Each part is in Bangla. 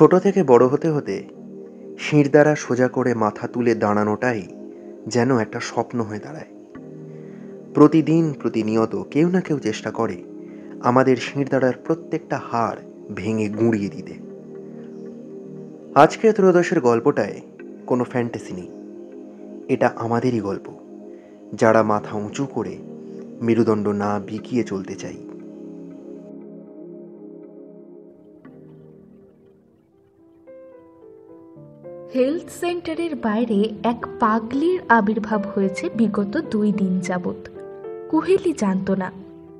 ছোট থেকে বড় হতে হতে শিরদাঁড়া সোজা করে মাথা তুলে দাঁড়ানোটাই যেন একটা স্বপ্ন হয়ে দাঁড়ায়। প্রতিদিন প্রতিনিয়ত কেউ না কেউ চেষ্টা করে আমাদের শিরদাঁড়ার প্রত্যেকটা হাড় ভেঙে গুঁড়িয়ে দিতে। আজকের ত্রয়োদশের গল্পটায় কোনো ফ্যান্টাসি নেই, এটা আমাদেরই গল্প, যারা মাথা উঁচু করে মেরুদণ্ড না বিকিয়ে চলতে চাই। হেলথ সেন্টারের বাইরে এক পাগলির আবির্ভাব হয়েছে বিগত 2 দিন যাবৎ। কুহেলি জানত না,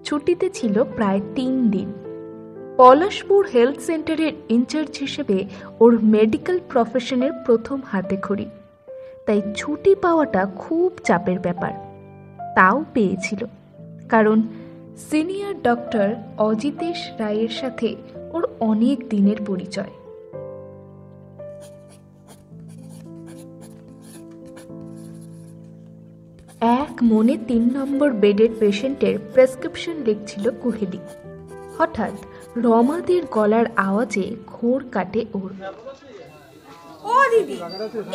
ছুটিতে ছিল প্রায় 3 দিন। পলাশপুর হেলথ সেন্টারের ইনচার্জ হিসেবে ওর মেডিকেল প্রফেশনের প্রথম হাতেখড়ি, তাই ছুটি পাওয়াটা খুব চাপের ব্যাপার। তাও পেয়েছিল, কারণ সিনিয়র ডক্টর অজিতেশ রায়ের সাথে ওর অনেক দিনের পরিচয়। এক মনে 3 নম্বর বেডের পেশেন্টের প্রেসক্রিপশন লিখছিল কুহেলি। হঠাৎ রমাদের গলার আওয়াজে ঘোর কাটে ওর। ও দিদি,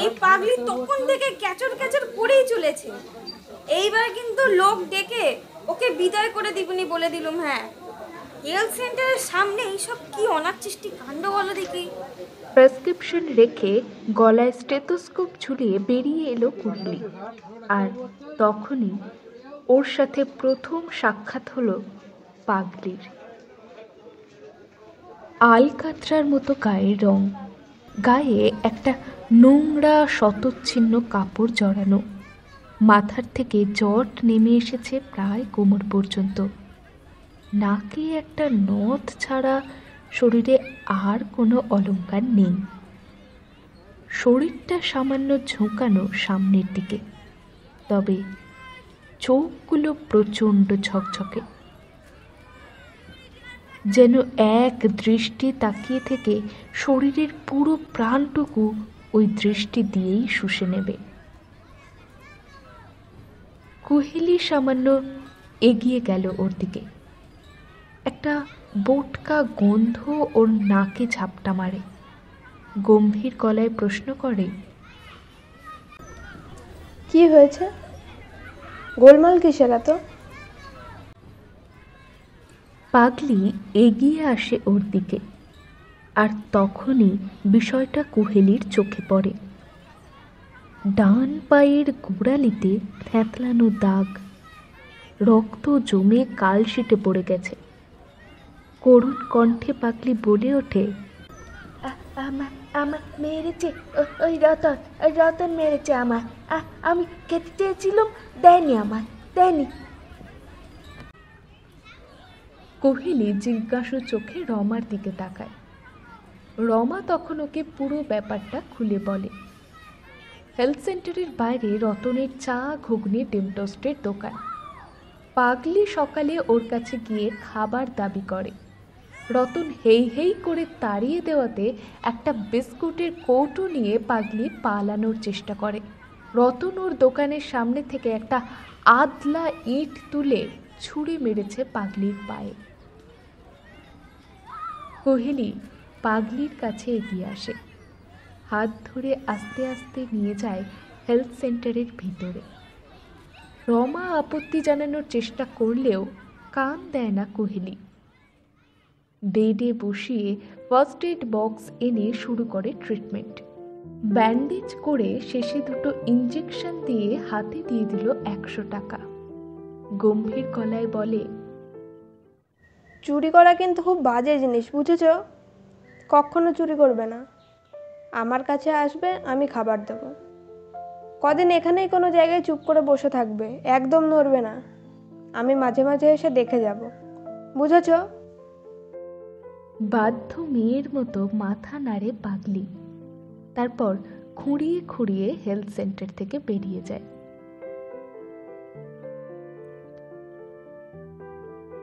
এই পাগলি তখন থেকে ক্যাচর ক্যাচর করেই চলেছে। এইবার কিন্তু লোক ডেকে ওকে বিদায় করে দিবনি বলে দিলুম। হ্যাঁ, হেলথ সেন্টারের সামনে এইসব কি অনাচিষ্টি কাণ্ড বলো দেখি। প্রেসক্রিপশন রেখে গলায় স্টেথোস্কোপ ঝুলিয়ে বেরিয়ে এলো কুহেলি। আর তখনই ওর সাথে প্রথম সাক্ষাৎ হলো পাগলির। আলকাতরার মতো গায়ের রং, গায়ে একটা নোংরা শতচ্ছিন্ন কাপড় জড়ানো, মাথার থেকে জট নেমে এসেছে প্রায় কোমর পর্যন্ত, নাকে একটা নথ ছাড়া শরীরে আর কোনো অলংকার নেই। শরীরটা সামান্য ঝোঁকানো সামনের দিকে, তবে চোখগুলো প্রচণ্ড ঝকঝকে, যেন এক দৃষ্টি তাকিয়ে থেকে শরীরের পুরো প্রাণটুকু ওই দৃষ্টি দিয়েই শুষে নেবে। কুহেলি সামান্য এগিয়ে গেল ওর দিকে। একটা বোটকা গন্ধ ওর নাকে ঝাপটা মারে। গম্ভীর গলায় প্রশ্ন করে, কি হয়েছে? গোলমাল কিসের এত? পাগলি এগিয়ে আসে ওর দিকে, আর তখনই বিষয়টা কুহেলির চোখে পড়ে। ডান পায়ের গোড়ালিতে থ্যাতলানো দাগ, রক্ত জমে কালশিটে পড়ে গেছে। করুণ কণ্ঠে পাগলি বলে ওঠে, আমার মেরেছে ওই রতন মেরেছে আমার। আমি খেতে চেয়েছিলাম, দেয়নি, আমার দেয়নি। কুহেলি জিজ্ঞাসু চোখে রমার দিকে তাকায়। রমা তখন ওকে পুরো ব্যাপারটা খুলে বলে। হেলথ সেন্টারের বাইরে রতনের চা, ঘুগনি, ডিম টোস্টের দোকান। পাগলি সকালে ওর কাছে গিয়ে খাবার দাবি করে। রতন হেই হেই করে তাড়িয়ে দেওয়াতে একটা বিস্কুটের কৌটো নিয়ে পাগলি পালানোর চেষ্টা করে। রতন ওর দোকানের সামনে থেকে একটা আদলা ইট তুলে ছুঁড়ে মেরেছে পাগলির পায়ে। কুহেলি পাগলির কাছে এগিয়ে আসে, হাত ধরে আস্তে আস্তে নিয়ে যায় হেলথ সেন্টারের ভিতরে। রমা আপত্তি জানানোর চেষ্টা করলেও কান দেয় না কুহেলি। বেডে বসিয়ে ফার্স্ট এড বক্স এনে শুরু করে ট্রিটমেন্ট। ব্যান্ডেজ করে শেষে 2টো ইঞ্জেকশন দিয়ে হাতে দিয়ে দিল 100 টাকা। গম্ভীর গলায় বলে, চুরি করা কিন্তু খুব বাজে জিনিস, বুঝেছ? কখনো চুরি করবে না। আমার কাছে আসবে, আমি খাবার দেবো। কদিন এখানেই কোনো জায়গায় চুপ করে বসে থাকবে, একদম নড়বে না। আমি মাঝে মাঝে এসে দেখে যাব, বুঝেছ? বাধ্য মেয়ের মতো মাথা নাড়ে পাগলি। তারপর খুঁড়িয়ে খুঁড়িয়ে হেলথ সেন্টার থেকে বেরিয়ে যায়।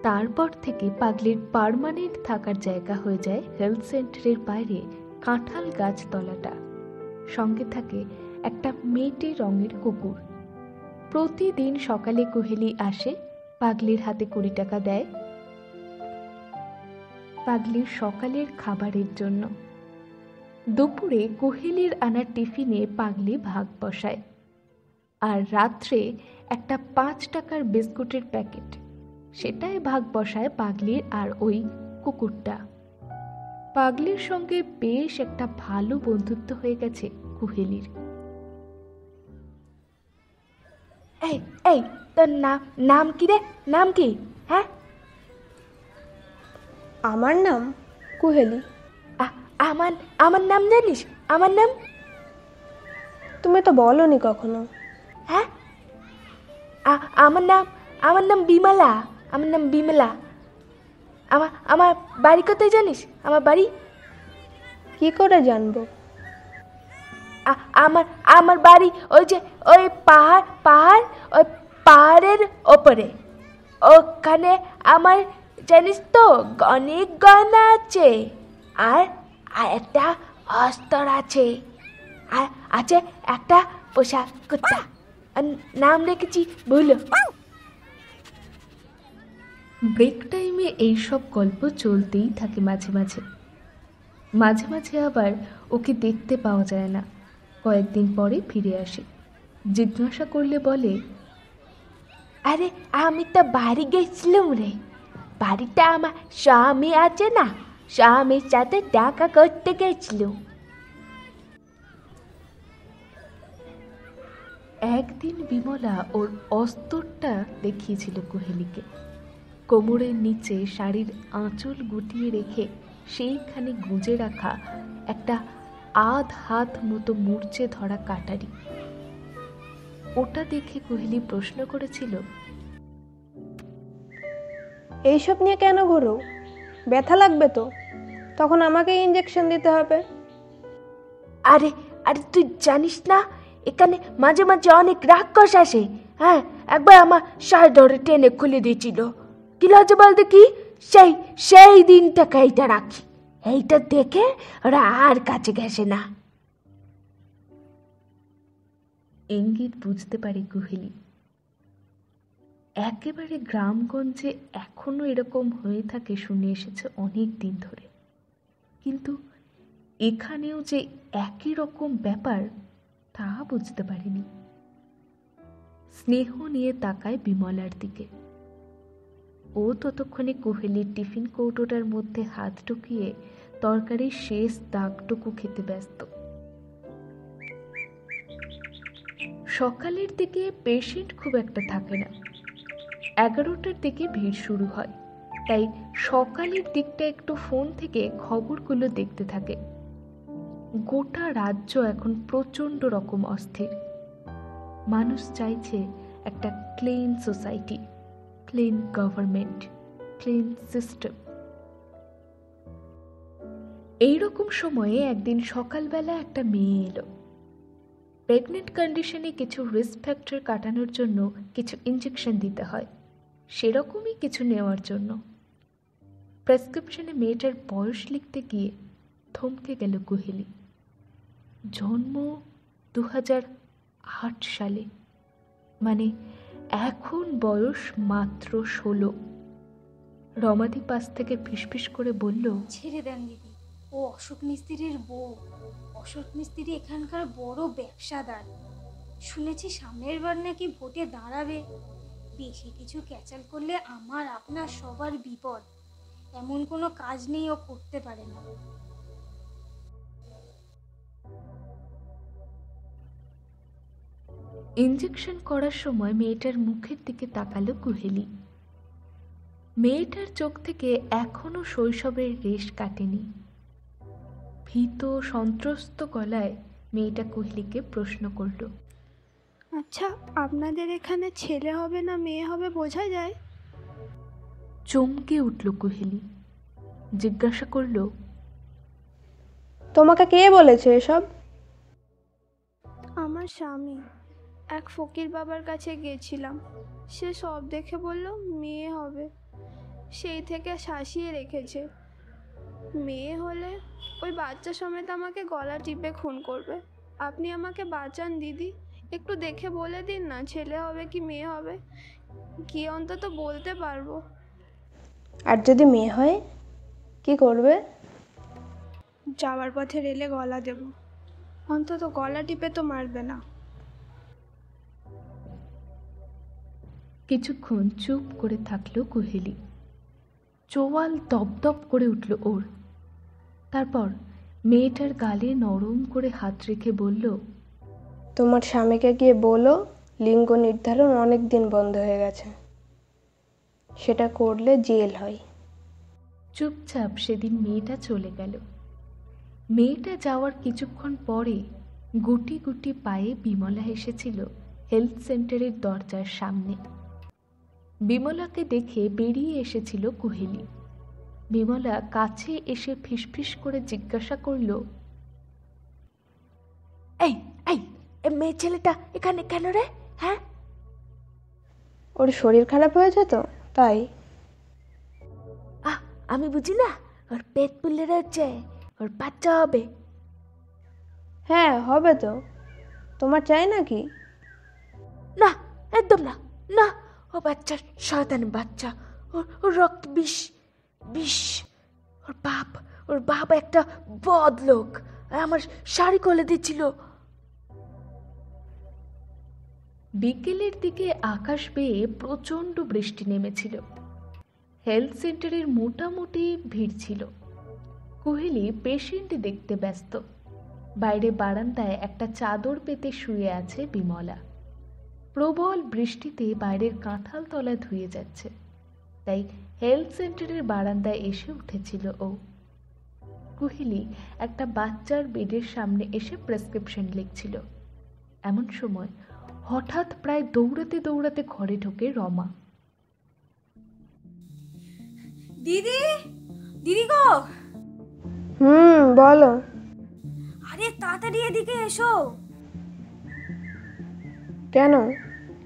তারপর থেকে পাগলির পার্মানেন্ট থাকার জায়গা হয়ে যায় হেলথ সেন্টারের বাইরে কাঁঠাল গাছ তলাটা। সঙ্গে থাকে একটা মেটে রঙের কুকুর। প্রতিদিন সকালে কুহেলি আসে, পাগলির হাতে 20 টাকা দেয় পাগলির সকালের খাবারের জন্য। দুপুরে কোহেলির আনা টিফিনে পাগলি ভাগ বসায়, আর রাত্রে একটা 5 টাকার বিস্কুটের প্যাকেট, সেটাই ভাগ বসায় পাগলির আর ওই কুকুরটা। পাগলির সঙ্গে বেশ একটা ভালো বন্ধুত্ব হয়ে গেছে কোহেলির। এই এই তোর নাম কি রে? নাম কি? হ্যাঁ, আমার নাম কুহেলি। আমার আমার নাম জানিস? আমার নাম? তুমি তো বলনি কখনো। হ্যাঁ, আমার নাম বিমলা। আমার নাম বিমলা। আমার বাড়ি কোথায় জানিস? আমার বাড়ি কি করে জানবো? আমার বাড়ি ওই যে ওই পাহাড় ওই পাহাড়ের ওপরে, ওখানে আমার জানিস তো অনেক গয়না আছে, আর একটা অস্তর আছে, আর আছে একটা পোষা কুত্তা, নাম রেখেছি বুঝলো। ব্রেক টাইমে এইসব গল্প চলতেই থাকে মাঝে মাঝে। মাঝে মাঝে আবার ওকে দেখতে পাওয়া যায় না, কয়েকদিন পরে ফিরে আসে। জিজ্ঞাসা করলে বলে, আরে আমি তো বাড়ি গেছিলাম রে, বাড়িতে আমার স্বামী আছে না, স্বামীর সাথে দেখা করতে গেছিলাম। একদিন বিমলা ওর অস্তরটা দেখিয়েছিল কোহেলিকে। কোমরের নিচে শাড়ির আঁচল গুটিয়ে রেখে সেইখানে গুঁজে রাখা একটা আধ হাত মতো মূর্ছে ধরা কাটারি। ওটা দেখে কোহেলি প্রশ্ন করেছিল, এইসব নিয়ে কেন ঘোরো? ব্যথা লাগবে তো, তখন আমাকে ইঞ্জেকশন দিতে হবে। আরে আরে তুই জানিস না এখানে মাঝে মাঝে অনেক রাক্ষস আসে। হ্যাঁ, একবার আমার শাড়ি ধরে টেনে খুলে দিয়েছিল। কি লজ্জা বল দেখি, সেই দিনটাকে এইটা রাখি, এইটা দেখে ওরা আর কাছে গেছে না। ইঙ্গিত বুঝতে পারি কোহেলি। একেবারে গ্রামগঞ্জে এখনো এরকম হয়ে থাকে শুনে এসেছে অনেক দিন ধরে, কিন্তু এখানেও যে একই রকম ব্যাপার তা বুঝতে পারিনি। স্নেহ নিয়ে তাকায় বিমলার দিকে। ও ততক্ষণে কোহেলির টিফিন কৌটোটার মধ্যে হাত ঢুকিয়ে তরকারির শেষ দাগটুকু খেতে ব্যস্ত। সকালের দিকে পেশেন্ট খুব একটা থাকে না, 11টার দিকে ভিড় শুরু হয়, তাই সকালের দিকটা একটু ফোন থেকে খবরগুলো দেখতে থাকে। গোটা রাজ্য এখন প্রচণ্ড রকম অস্থির। মানুষ চাইছে একটা clean society, clean government, clean system. এইরকম সময়ে একদিন সকালবেলা একটা মেয়ে এলো। প্রেগনেন্ট কন্ডিশনে কিছু রিস্ক ফ্যাক্টর কাটানোর জন্য কিছু ইঞ্জেকশন দিতে হয়, সেরকমই কিছু নেওয়ার জন্য। প্রেসক্রিপশনে মেয়েটার বয়স লিখতে গিয়ে থমকে গেল কোহেলি। জন্ম 2008 সালে, মানে এখন বয়স মাত্র 16। রমাদি পাশ থেকে ফিসফিস করে বলল, ছেড়ে দেন দিদি, ও অশোক মিস্ত্রির বউ। অশোক মিস্ত্রি এখানকার বড় ব্যবসাদার, শুনেছি সামনের বার নাকি ভোটে দাঁড়াবে। বেশি কিছু ক্যাচাল করলে আমার আপনার সবার বিপদ। এমন কোনো কাজ নেই ও করতে পারে না। ইঞ্জেকশন করার সময় মেয়েটার মুখের দিকে তাকালো কোহেলি। মেয়েটার চোখ থেকে এখনো শৈশবের রেশ কাটেনি। ভীত সন্ত্রস্ত গলায় মেয়েটা কোহেলিকে প্রশ্ন করল, আচ্ছা, আপনাদের এখানে ছেলে হবে না মেয়ে হবে বোঝা যায়? চমকে উঠল কোহেলি। জিজ্ঞাসা করল, তোমাকে কে বলেছে এসব? আমার স্বামী। এক ফকির বাবার কাছে গেছিলাম, সে সব দেখে বলল মেয়ে হবে। সেই থেকে শাসিয়ে রেখেছে, মেয়ে হলে ওই বাচ্চা সমেত আমাকে গলা টিপে খুন করবে। আপনি আমাকে বাঁচান দিদি, একটু দেখে বলে দিন না ছেলে হবে কি মেয়ে হবে, কি অন্তত বলতে পারবো। আর যদি মেয়ে হয় কি করবে? যাওয়ার পথে রেলে গলা দেব, অন্তত গলা টিপে তো মারবে না। কিছুক্ষণ চুপ করে থাকলো কোহেলি। চোয়াল দপদপ করে উঠল ওর। তারপর মেয়েটার গালে নরম করে হাত রেখে বলল, তোমার স্বামীকে গিয়ে বলো লিঙ্গ নির্ধারণ অনেক দিন বন্ধ হয়ে গেছে, সেটা করলে জেল হয়। চুপচাপ সেদিন মেয়েটা চলে গেল। মেয়েটা যাওয়ার কিছুক্ষণ পরে গুটি গুটি পায়ে বিমলা এসেছিল হেলথ সেন্টারের দরজার সামনে। বিমলাকে দেখে বেরিয়ে এসেছিল কোহেলি। বিমলা কাছে এসে ফিসফিস করে জিজ্ঞাসা করল, এই এই মেয়ে ছেলেটা এখানে কেন রে? হ্যাঁ, ওর শরীর খারাপ হয়েছে তো তাই। আমি বুঝি না, ওর পেট ফুলে রয়েছে, ওর বাচ্চা হবে। হ্যাঁ হবে তো, তোমার চাই নাকি? না, একদম না, না, ও বাচ্চা শয়তান বাচ্চা, ওর রক্ত বিষ বিষ। ওর বাপ একটা বদ লোক, আমার শাড়ি কোলে দিচ্ছিল। বিকেলের দিকে আকাশ বেয়ে প্রচণ্ড বৃষ্টি নেমেছিল। হেলথ সেন্টারের মোটামুটি ভিড় ছিল। কোহেলি পেশেন্ট দেখতে ব্যস্ত। বাইরে বারান্দায় একটা চাদর পেতে শুয়ে আছে বিমলা। প্রবল বৃষ্টিতে বাইরের কাঁঠাল তলা ধুয়ে যাচ্ছে, তাই হেলথ সেন্টারের বারান্দায় এসে উঠেছিল ও। কোহেলি একটা বাচ্চার বেডের সামনে এসে প্রেসক্রিপশন লিখছিল। এমন সময় হঠাৎ প্রায় দৌড়াতে দৌড়াতে ঘরে ঢোকে রমা। দিদি, দিদি গো, বলো। আরে তাড়াতাড়ি এদিকে এসো। কেন,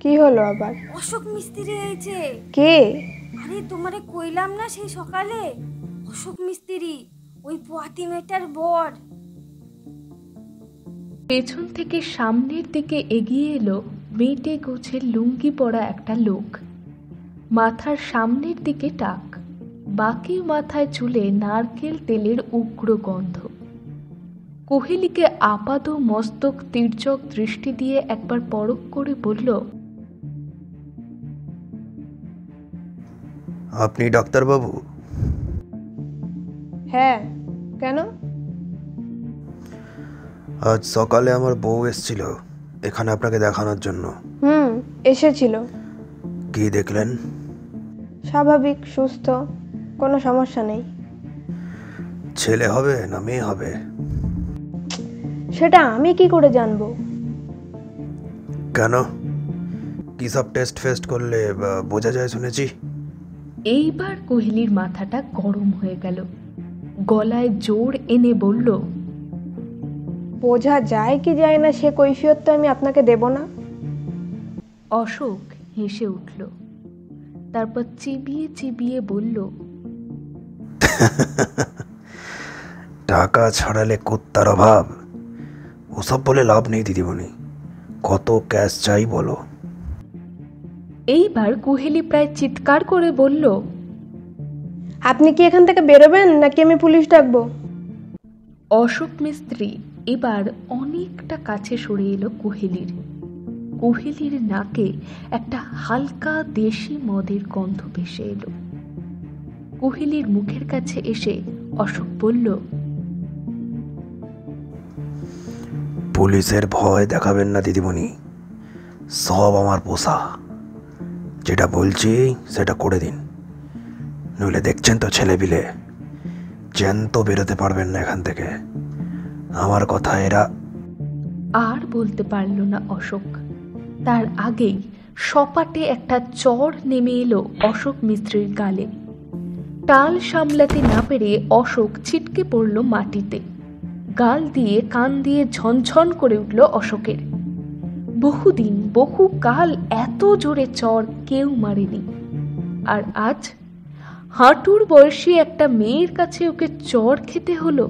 কি হলো আবার? অশোক মিস্ত্রি হয়েছে। কে? আরে তোমারে কইলাম না সেই সকালে, অশোক মিস্ত্রি, ওই পোয়াতি মেয়েটার বর। পেছন থেকে সামনের দিকে এগিয়ে এলো মেটে গোছের লুঙ্গি পরা একটা লোক। মাথার সামনের দিকে টাক, বাকি মাথায় চুলে নারকেল তেলের উগ্র গন্ধ। কোহেলিকে আপাদ মস্তক তির্যক দৃষ্টি দিয়ে একবার পরখ করে বলল, আপনি ডাক্তারবাবু? হ্যাঁ, কেন? আজ সকালে আমার বউ এসেছিল এখানে আপনাকে দেখানোর জন্য। এসেছিল। কি দেখলেন? স্বাভাবিক, সুস্থ, কোনো সমস্যা নেই। ছেলে হবে না মেয়ে হবে? সেটা আমি কি করে জানবো? কেন, কি সব টেস্ট ফেস্ট করলে বোঝা যায় শুনেছি। এইবার কোহেলির মাথাটা গরম হয়ে গেল। গলায় জোর এনে বলল, বোঝা যায় কি যায় না সে কৈফিয়ত তো আমি আপনাকে দেব না। অশোক হেসে উঠল। তারপর চিবিয়ে চিবিয়ে বলল, টাকা ছাড়ালে কুত্তার অভাব, ওসব বলে লাভ নেই দিদিমণি। কত ক্যাশ চাই বলো? এইবার কোহেলি প্রায় চিৎকার করে বলল, আপনি কি এখান থেকে বেরোবেন নাকি আমি পুলিশ ডাকবো? অশোক মিস্ত্রি এবার অনেকটা কাছে সরে এলো কোহেলির। কোহেলির নাকে একটা হালকা দেশি মদের গন্ধ ভেসে এলো। কোহেলির মুখের কাছে এসে অশোক বলল, পুলিশের ভয় দেখাবেন না দিদিমণি, সব আমার পোষা। যেটা বলছি সেটা করে দিন, নইলে দেখছেন তো ছেলেপিলে, জ্যান্ত বেরোতে পারবেন না এখান থেকে। আমার কথা এরা। আর বলতে পারল না অশোক। তার আগেই সপাটে একটা চড় নেমে এলো অশোক মিস্ত্রির গালে। টাল সামলাতে না পেরে অশোক ছিটকে পড়ল মাটিতে। গাল দিয়ে কান দিয়ে ঝনঝন করে উঠল অশোকের। বহুদিন বহুকাল এত জোরে চড় কেউ মারেনি। আর আজ হাঁটুর বয়সী একটা মেয়ের কাছে ওকে চড় খেতে হলো।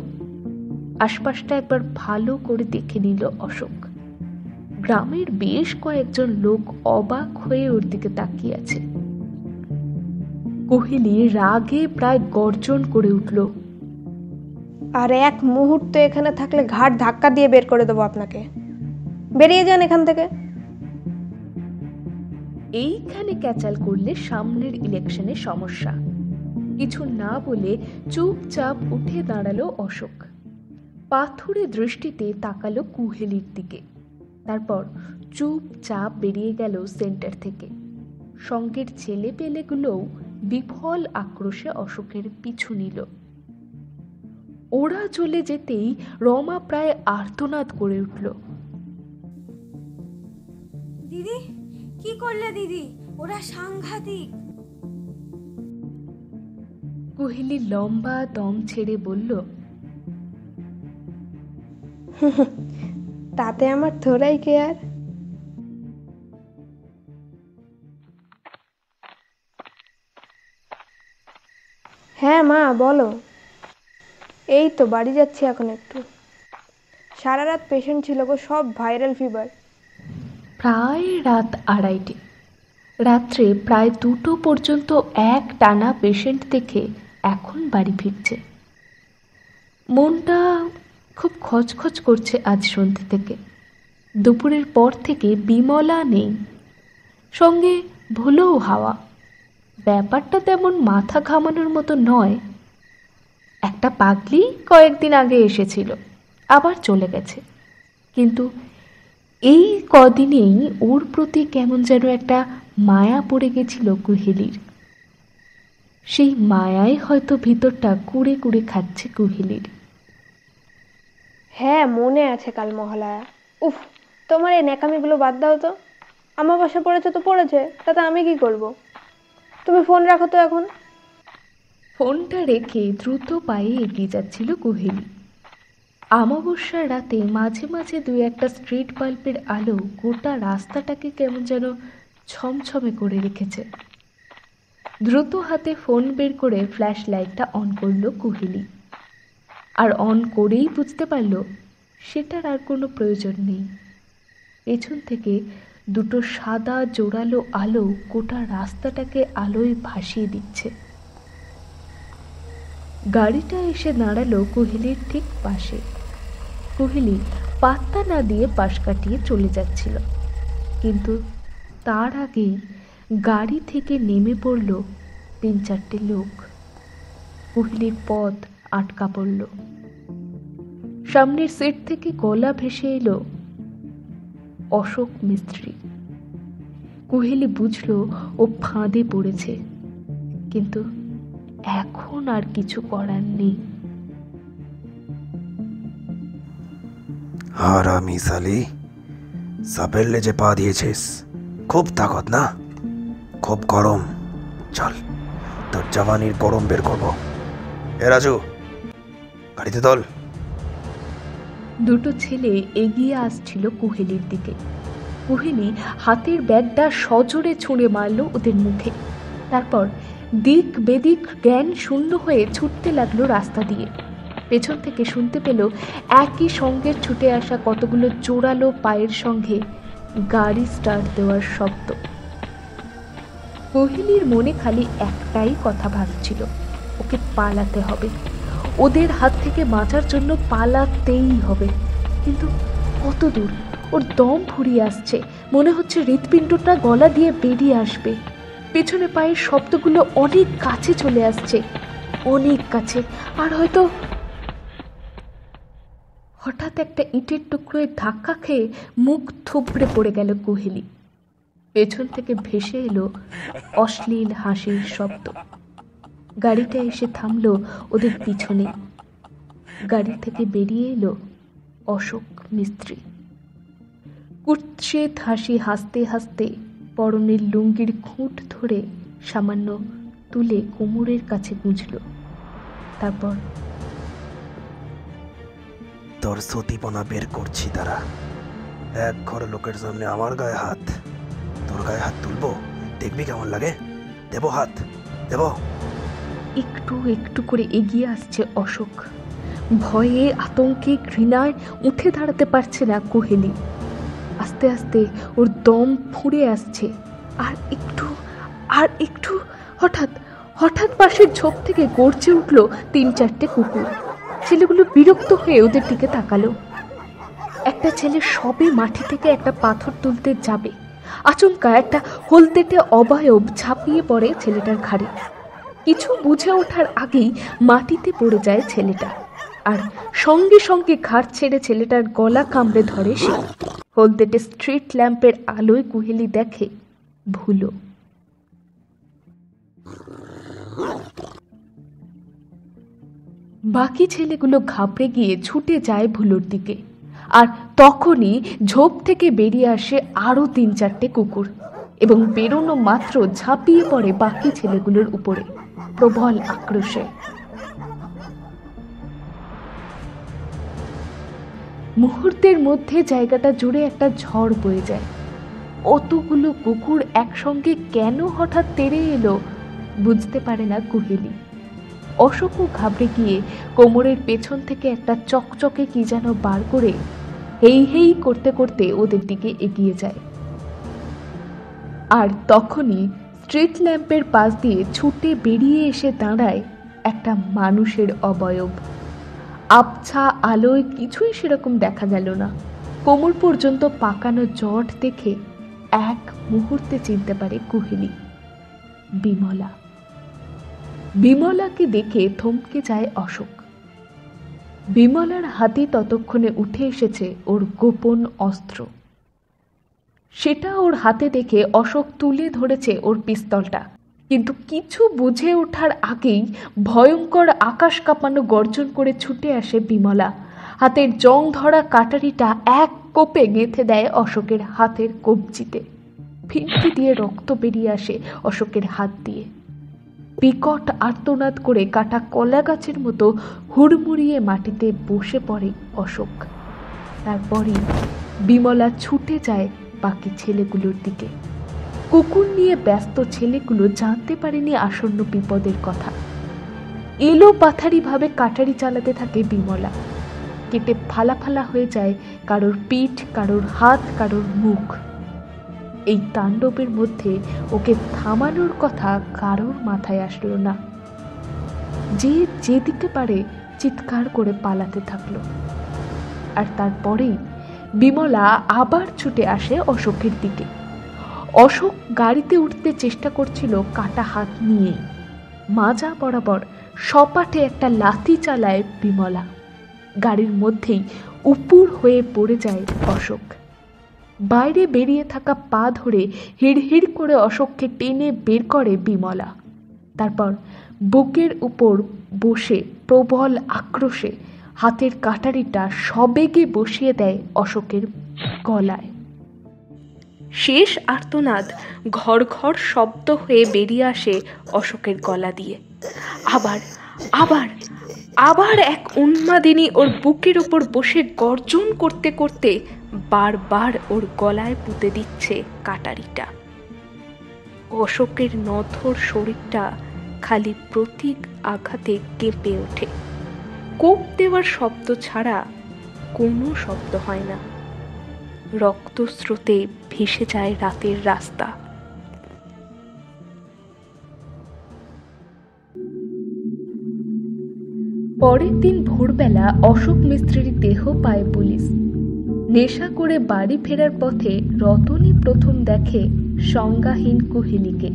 আশপাশটা একবার ভালো করে দেখে নিল অশোক। গ্রামের বেশ কয়েকজন লোক অবাক হয়ে ওর দিকে তাকিয়ে আছে। কোহেলি রাগে প্রায় গর্জন করে উঠল, আর এক মুহূর্ত এখানে থাকলে ঘাট ধাক্কা দিয়ে বের করে দেবো আপনাকে। বেরিয়ে যান এখান থেকে। এইখানে ক্যাচাল করলে সামনের ইলেকশনে সমস্যা। কিছু না বলে চুপচাপ উঠে দাঁড়ালো অশোক। পাথুরে দৃষ্টিতে তাকালো কুহেলির দিকে, তারপর চুপচাপ বেরিয়ে গেল সেন্টার থেকে। সঙ্গের ছেলে পেলেগুলোও বিফল আক্রোশে অশোকের পিছু নিল। ওরা চলে যেতেই রমা প্রায় আর্তনাদ করে উঠল। দিদি, কি করলে দিদি? ওরা সাংঘাতিক। কুহেলি লম্বা দম ছেড়ে বলল, তাতে আমার থোড়াই কেয়ার। হ্যাঁ মা বলো। এই তো বাড়ি যাচ্ছি এখন একটু। সারা রাত পেশেন্ট ছিল গো, সব ভাইরাল ফিভার। প্রায় রাত 2:30। রাত্রে প্রায় 2টো পর্যন্ত এক টানা পেশেন্ট দেখে এখন বাড়ি ফিরছে। মনটা খুব খচখচ করছে আজ সন্ধ্যে থেকে। দুপুরের পর থেকে বিমলা নেই, সঙ্গে ভুলেও হাওয়া। ব্যাপারটা তেমন মাথা ঘামানোর মতো নয়। একটা পাগলি কয়েকদিন আগে এসেছিল, আবার চলে গেছে, কিন্তু এই কদিনেই ওর প্রতি কেমন যেন একটা মায়া পড়ে গেছিল কুহেলির। সেই মায়ায় হয়তো ভিতরটা কুড়ে কুড়ে খাচ্ছে কুহেলির। হ্যাঁ মনে আছে কাল মহালয়া। উফ, তোমার এই ন্যাকামিগুলো বাদ দাও তো। আমার বাসা পড়েছে তো পড়েছে, তাতে আমি কি করব? তুমি ফোন রাখো তো এখন। ফোনটা রেখে দ্রুত পায়ে এগিয়ে যাচ্ছিল কুহেলি। অমাবস্যার রাতে মাঝে মাঝে 2-1টা স্ট্রিট বাল্বের আলো গোটা রাস্তাটাকে কেমন যেন ছমছমে করে রেখেছে। দ্রুত হাতে ফোন বের করে ফ্ল্যাশ লাইটটা অন করলো কুহেলি। আর অন করেই বুঝতে পারল সেটার আর কোনো প্রয়োজন নেই। পেছন থেকে 2টো সাদা জোরালো আলো গোটা রাস্তাটাকে আলোয় ভাসিয়ে দিচ্ছে। গাড়িটা এসে দাঁড়ালো কুহেলির ঠিক পাশে। কুহেলি পাত্তা না দিয়ে পাশ কাটিয়ে চলে যাচ্ছিল, কিন্তু তার আগেই গাড়ি থেকে নেমে পড়ল 3-4টে লোক। কুহেলির পথ আটকা পড়ল। সামনের সিট থেকে গলা ভেসে এলো অশোক মিস্ত্রি। কুহেলি বুঝল ও ফাঁদে পড়েছে, কিন্তু এখন আর কিছু করার নেই। হারামি সালি, সাপের লেজে পা দিয়েছিস। খুব তাকত না, খুব গরম। চল, তোর জওয়ানির গরম বের করবো। এ রাজু, গাড়িতে তোল। 2টো ছেলে এগিয়ে আসছিল কুহেলির দিকে। কুহেলি হাতের ব্যাগটা সজোরে ছুঁড়ে মারল ওদের মুখে। তারপর দিক বেদিক জ্ঞান শূন্য হয়ে ছুটতে লাগলো রাস্তা দিয়ে। পেছন থেকে শুনতে পেল একই সঙ্গে ছুটে আসা কতগুলো জোরালো পায়ের সঙ্গে গাড়ি স্টার্ট দেওয়ার শব্দ। কুহেলির মনে খালি একটাই কথা ভাবছিল, ওকে পালাতে হবে। ওদের হাত থেকে বাঁচার জন্য পালাতেই হবে। কিন্তু কত দূর? ওর দম ফুরিয়ে আসছে, মনে হচ্ছে হৃৎপিণ্ডটা গলা দিয়ে বেরিয়ে আসবে। পেছনে পায়ের শব্দগুলো অনেক কাছে চলে আসছে, অনেক কাছে। আর হয়তো হঠাৎ একটা ইটের টুকরোয় ধাক্কা খেয়ে মুখ থুবড়ে পড়ে গেল কুহেলি। পেছন থেকে ভেসে এলো অশ্লীল হাসির শব্দ। গাড়িটা এসে থামলো ওদের পিছনে। গাড়ি থেকে বেরিয়ে এলো অশোক মিস্ত্রি। কুৎসিত হাসি হাসতে হাসতে পরনের লুঙ্গির খুঁট ধরে সামান্য তুলে কোমরের কাছে গুঁজল। তারপর, তোর সতীপনা বের করছি তারা। এক ঘর লোকের সামনে আমার গায়ে হাত, তোর গায়ে হাত তুলবো, দেখবি কেমন লাগে। দেবো হাত, দেবো। একটু একটু করে এগিয়ে আসছে অশোক। ভয়ে আতঙ্কে ঘৃণায় উঠে দাঁড়াতে পারছে না কুহেলি। আস্তে আস্তে ওর দম ফুঁড়ে আসছে। আর একটু হঠাৎ হঠাৎ পাশের ঝোপ থেকে গর্জে উঠল 3-4টে কুকুর। ছেলেগুলো বিরক্ত হয়ে ওদের দিকে তাকালো। একটা ছেলে সবে মাটি থেকে একটা পাথর তুলতে যাবে, আচমকা একটা হলদেটে অবয়ব ঝাঁপিয়ে পড়ে ছেলেটার ঘাড়ে। কিছু বুঝে ওঠার আগেই মাটিতে পড়ে যায় ছেলেটা, আর সঙ্গে সঙ্গে ঘাড় ছেড়ে ছেলেটার গলা কামড়ে ধরে সে। হলদেটে স্ট্রিট ল্যাম্পের আলোয় কুহেলি দেখে ভুলো। বাকি ছেলেগুলো ঘাবড়ে গিয়ে ছুটে যায় ভুলোর দিকে, আর তখনই ঝোপ থেকে বেরিয়ে আসে আরো 3-4টে কুকুর, এবং বেরোনো মাত্র ঝাঁপিয়ে পড়ে বাকি ছেলেগুলোর উপরে প্রবল আক্রোশে। মুহূর্তের মধ্যে জায়গাটা জুড়ে একটা ঝড় বয়ে যায়। অতগুলো কুকুর একসঙ্গে কেন হঠাৎ তেড়ে এলো বুঝতে পারে না কুহেলি। অশোকও ঘাবড়ে গিয়ে কোমরের পেছন থেকে একটা চকচকে কি যেন বার করে হেই হেই করতে করতে ওদের দিকে এগিয়ে যায়। আর তখনই স্ট্রিট ল্যাম্পের পাশ দিয়ে ছুটে বেরিয়ে এসে দাঁড়ায় একটা মানুষের অবয়ব। আবছা আলোয় কিছুই সেরকম দেখা গেল না। কোমর পর্যন্ত পাকানো জট দেখে এক মুহূর্তে চিনতে পারে কুহেলি, বিমলা। বিমলাকে দেখে থমকে যায় অশোক। বিমলার হাতে ততক্ষণে উঠে এসেছে ওর গোপন অস্ত্র। সেটা ওর হাতে দেখে অশোক তুলে ধরেছে ওর পিস্তলটা, কিন্তু কিছু বুঝে ওঠার আগেই ভয়ঙ্কর আকাশ কাঁপানো গর্জন করে ছুটে আসে বিমলা। হাতের জং ধরা কাটারিটা এক কোপে গেঁথে দেয় অশোকের হাতের কবজিতে। ফিনকি দিয়ে রক্ত বেরিয়ে আসে অশোকের হাত দিয়ে। বিকট আর্তনাদ করে কাটা কলা গাছের মতো হুড়মুড়িয়ে মাটিতে বসে পড়ে অশোক। তারপরই বিমলা ছুটে যায় বাকি ছেলেগুলোর দিকে। কুকুর নিয়ে ব্যস্ত ছেলেগুলো জানতে পারেনি আসন্ন বিপদের কথা। এলো পাথারি ভাবে কাটারি চালাতে থাকে বিমলা। কেটে ফালা ফালা হয়ে যায় কারোর পিঠ, কারোর হাত, কারোর মুখ। এই তাণ্ডবের মধ্যে ওকে থামানোর কথা কারোর মাথায় আসলো না। যে যেদিকে পারে চিৎকার করে পালাতে থাকলো। আর তারপরেই বিমলা আবার ছুটে আসে অশোকের দিকে। অশোক গাড়িতে উঠতে চেষ্টা করছিল কাটা হাত নিয়েই। মাজা বরাবর সপাটে একটা লাথি চালায় বিমলা। গাড়ির মধ্যেই উপুর হয়ে পড়ে যায় অশোক। বাইরে বেরিয়ে থাকা পা ধরে হিড়হিড় করে অশোককে টেনে বের করে বিমলা। তারপর বুকের উপর বসে প্রবল আক্রোশে হাতের কাটারিটা সবেগে বসিয়ে দেয় অশোকের গলায়। শেষ আর্তনাদ ঘর ঘর শব্দ হয়ে বেরিয়ে আসে অশোকের গলা দিয়ে। আবার আবার আবার এক উন্মাদিনী ওর বুকের উপর বসে গর্জন করতে করতে বারবার ওর গলায় পুঁতে দিচ্ছে কাটারিটা। অশোকের নথর শরীরটা খালি প্রতীক আঘাতে কেঁপে ওঠে। কোপ দেওয়ার শব্দ ছাড়া কোনো শব্দ হয় না। রক্তস্রোতে ভেসে যায় রাতের রাস্তা। পরের দিন ভোরবেলা অশোক মিস্ত্রির দেহ পায় পুলিশ। নেশা করে বাড়ি ফেরার পথে রতনী প্রথম দেখে সংজ্ঞাহীন কুহেলিকে,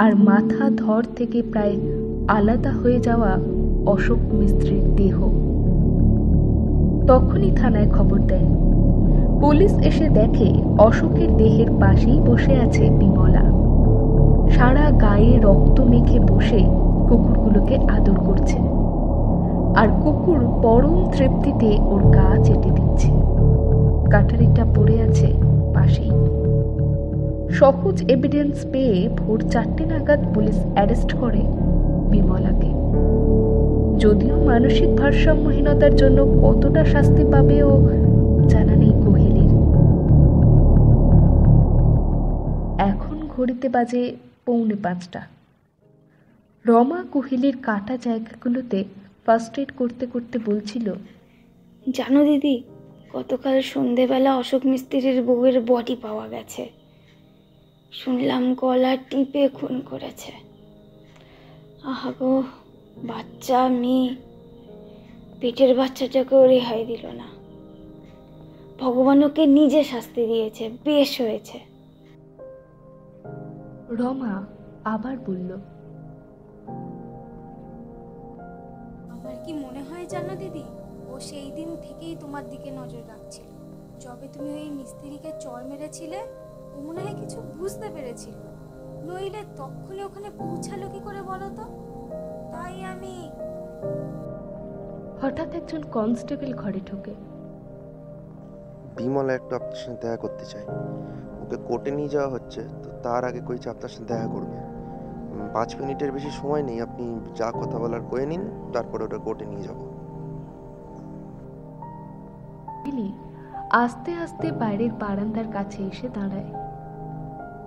আর মাথা ধর থেকে প্রায় আলাদা হয়ে যাওয়া অশোক মিস্ত্রির দেহ। তখনই থানায় খবর দেয়। পুলিশ এসে দেখে অশোকের দেহের পাশেই বসে আছে বিমলা। সারা গায়ে রক্ত মেখে বসে কুকুরগুলোকে আদর করছে, আর কুকুর পরম তৃপ্তিতে ওর গা চেটে দিচ্ছে। কাটারিটা পড়ে আছে পাশেই। সহজ এভিডেন্স পেয়ে ভোর 4টে নাগাদ পুলিশ অ্যারেস্ট করে বিমলাকে। যদিও মানসিক ভারসাম্যহীনতার জন্য কতটা শাস্তি পাবে ও জানা নেই কুহেলির। এখন ঘড়িতে বাজে 4:45। রমা কুহেলির কাটা জায়গাগুলোতে ফার্স্ট এড করতে করতে বলছিল, জানো দিদি, গতকাল সন্ধেবেলা অশোক মিস্ত্রির বউয়ের বডি পাওয়া গেছে। শুনলাম গলা টিপে খুন করেছে। আহা গো, বাচ্চা মেয়ে, পেটের বাচ্চাটাকেও রেহাই দিল না। ভগবান ওকে নিজে শাস্তি দিয়েছে, বেশ হয়েছে। রমা আবার বলল, আমার কি মনে হয় জানো দিদি, ও সেই দিন থেকেই তোমার দিকে নজর রাখছিল। যবে তুমি ওই মিস্ত্রিকে চড় মেরেছিলে, ও মনে হয় কিছু বুঝতে পেরেছিল, নইলে তখনই ওখানে পৌঁছালো কি করে বলো তো? তাই আমি। হঠাৎ একজন কনস্টেবল ঘরে ঢোকে। বিমলা একটু আপনার সাথে দেখা করতে চাই। ওকে কোর্টে নিয়ে যাওয়া হচ্ছে, তো তার আগে কইছে আপনার সাথে দেখা করবে। 5 মিনিটের বেশি সময় নেই, আপনি যা কথা বলার কয়ে নিন, তারপরে ওটা কোর্টে নিয়ে যাব। বিলি আস্তে আস্তে বাইরের বারান্দার কাছে এসে দাঁড়ায়।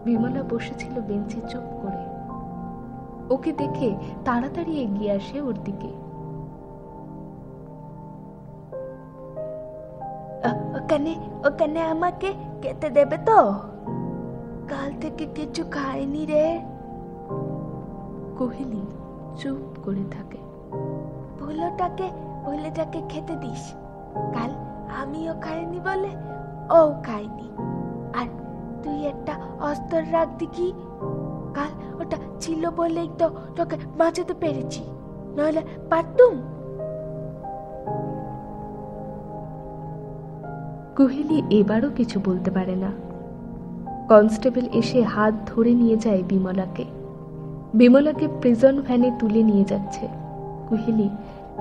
বিমলা বসেছিল বেঞ্চে চুপ করে। ওকে দেখে তাড়াতাড়ি এগিয়ে আসে ওর দিকে। ওখানে আমাকে খেতে দেবে তো? কাল থেকে কিছু খাইনি রে। কোহেলি চুপ করে থাকে। ভুলোটাকে খেতে দিস। কাল আমিও খাইনি বলে ও খাইনি। আর তুই একটা অস্ত্র রাখ দেখি। কাল ওটা ছিল বলেই তো তোকে বাঁচাতে পেরেছি, নইলে পারতুম। কোহেলি এবারও কিছু বলতে পারে না। কনস্টেবল এসে হাত ধরে নিয়ে যায় বিমলাকে। বিমলাকে প্রিজন ভ্যানে তুলে নিয়ে যাচ্ছে। কোহেলি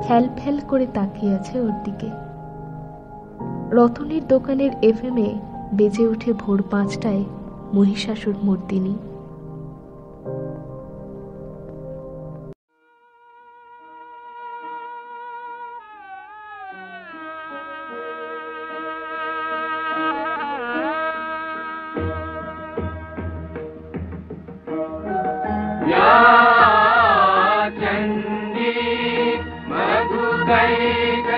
ফ্যাল ফ্যাল করে তাকিয়ে আছে ওর দিকে। রতনের দোকানের এফএমে বেজে ওঠে ভোর 5টায় মহিষাসুর মর্দিনী। चंडी मधुकैक